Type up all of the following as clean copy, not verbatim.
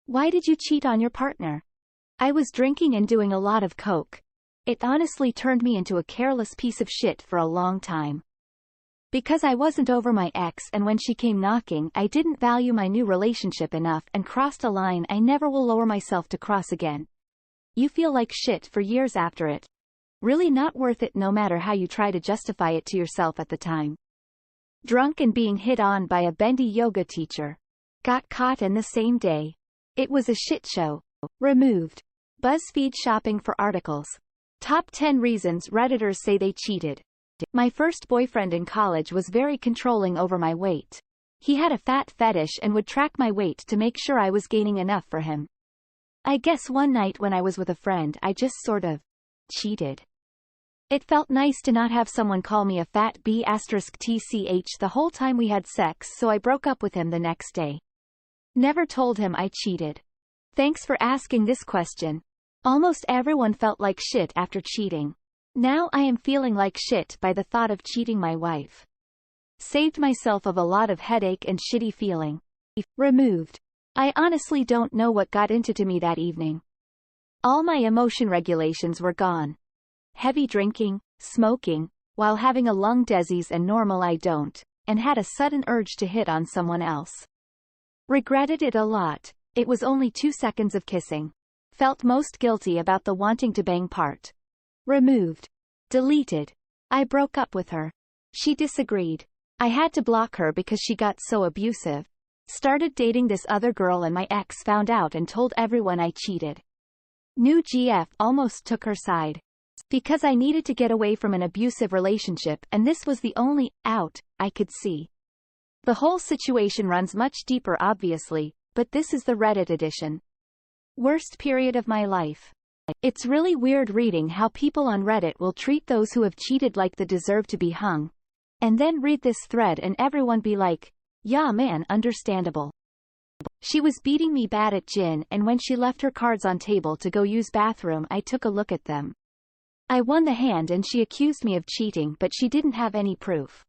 Why did you cheat on your partner? I was drinking and doing a lot of coke. It honestly turned me into a careless piece of shit for a long time. Because I wasn't over my ex, and when she came knocking, I didn't value my new relationship enough and crossed a line I never will lower myself to cross again. You feel like shit for years after it. Really not worth it no matter how you try to justify it to yourself at the time. Drunk and being hit on by a bendy yoga teacher. Got caught in the same day. It was a shit show. Removed. BuzzFeed shopping for articles. Top 10 reasons Redditors say they cheated. My first boyfriend in college was very controlling over my weight. He had a fat fetish and would track my weight to make sure I was gaining enough for him. I guess one night when I was with a friend I just sort of cheated. It felt nice to not have someone call me a fat b*tch the whole time we had sex, so I broke up with him the next day. Never told him I cheated. Thanks for asking this question. Almost everyone felt like shit after cheating. Now I am feeling like shit by the thought of cheating my wife. Saved myself of a lot of headache and shitty feeling. Removed. I honestly don't know what got into me that evening. All my emotion regulations were gone. Heavy drinking, smoking, while having a lung disease and normal I don't, and had a sudden urge to hit on someone else. Regretted it a lot. It was only 2 seconds of kissing. Felt most guilty about the wanting to bang part. Removed. Deleted. I broke up with her. She disagreed. I had to block her because she got so abusive. Started dating this other girl and my ex found out and told everyone I cheated. New GF almost took her side. Because I needed to get away from an abusive relationship and this was the only out I could see. The whole situation runs much deeper obviously, but this is the Reddit edition. Worst period of my life. It's really weird reading how people on Reddit will treat those who have cheated like they deserve to be hung. And then read this thread and everyone be like, yeah man, understandable. She was beating me bad at gin and when she left her cards on table to go use bathroom I took a look at them. I won the hand and she accused me of cheating but she didn't have any proof.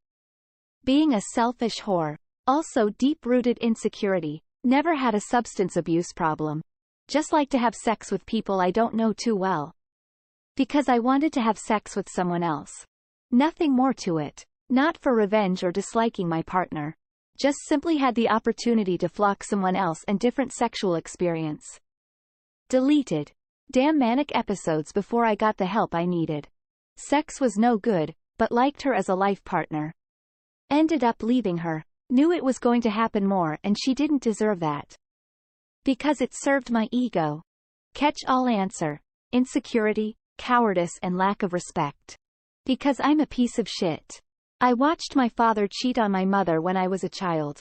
Being a selfish whore. Also deep-rooted insecurity. Never had a substance abuse problem. Just like to have sex with people I don't know too well. Because I wanted to have sex with someone else. Nothing more to it. Not for revenge or disliking my partner. Just simply had the opportunity to flock someone else and different sexual experience. Deleted. Damn manic episodes before I got the help I needed. Sex was no good, but liked her as a life partner. Ended up leaving her. Knew it was going to happen more and she didn't deserve that. Because it served my ego. Catch-all answer. Insecurity, cowardice and lack of respect. Because I'm a piece of shit. I watched my father cheat on my mother when I was a child.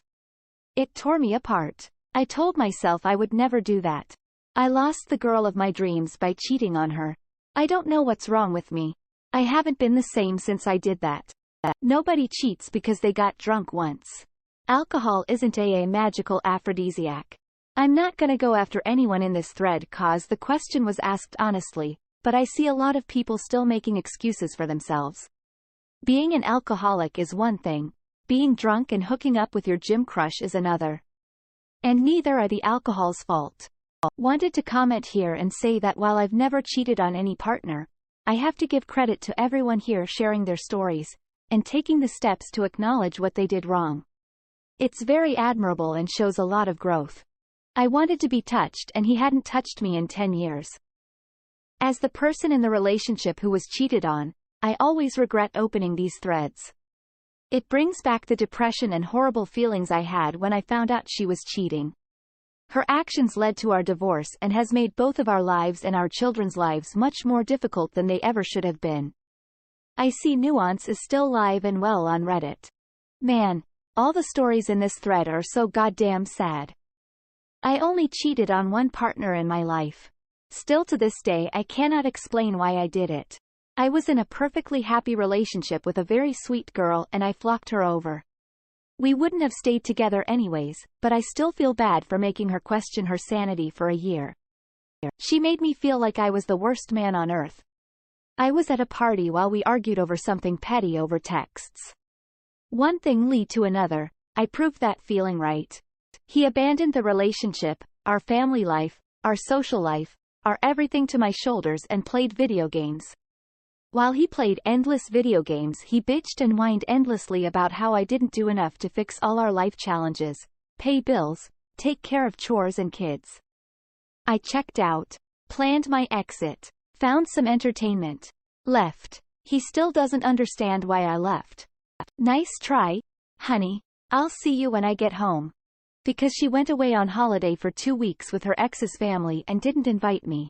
It tore me apart. I told myself I would never do that. I lost the girl of my dreams by cheating on her. I don't know what's wrong with me. I haven't been the same since I did that. Nobody cheats because they got drunk once. Alcohol isn't a magical aphrodisiac. I'm not gonna go after anyone in this thread cause the question was asked honestly, but I see a lot of people still making excuses for themselves. Being an alcoholic is one thing. Being drunk and hooking up with your gym crush is another. And neither are the alcohol's fault. Wanted to comment here and say that while I've never cheated on any partner, I have to give credit to everyone here sharing their stories, and taking the steps to acknowledge what they did wrong. It's very admirable and shows a lot of growth. I wanted to be touched and he hadn't touched me in 10 years. As the person in the relationship who was cheated on, I always regret opening these threads. It brings back the depression and horrible feelings I had when I found out she was cheating. Her actions led to our divorce and has made both of our lives and our children's lives much more difficult than they ever should have been. I see nuance is still live and well on Reddit. Man, all the stories in this thread are so goddamn sad. I only cheated on one partner in my life. Still to this day I cannot explain why I did it. I was in a perfectly happy relationship with a very sweet girl and I flocked her over. We wouldn't have stayed together anyways, but I still feel bad for making her question her sanity for a year. She made me feel like I was the worst man on earth. I was at a party while we argued over something petty over texts. One thing led to another. I proved that feeling right. He abandoned the relationship, our family life, our social life, our everything to my shoulders and played video games. While he played endless video games, he bitched and whined endlessly about how I didn't do enough to fix all our life challenges, pay bills, take care of chores and kids. I checked out, planned my exit, found some entertainment, left. He still doesn't understand why I left. Nice try, honey. I'll see you when I get home. Because she went away on holiday for 2 weeks with her ex's family and didn't invite me.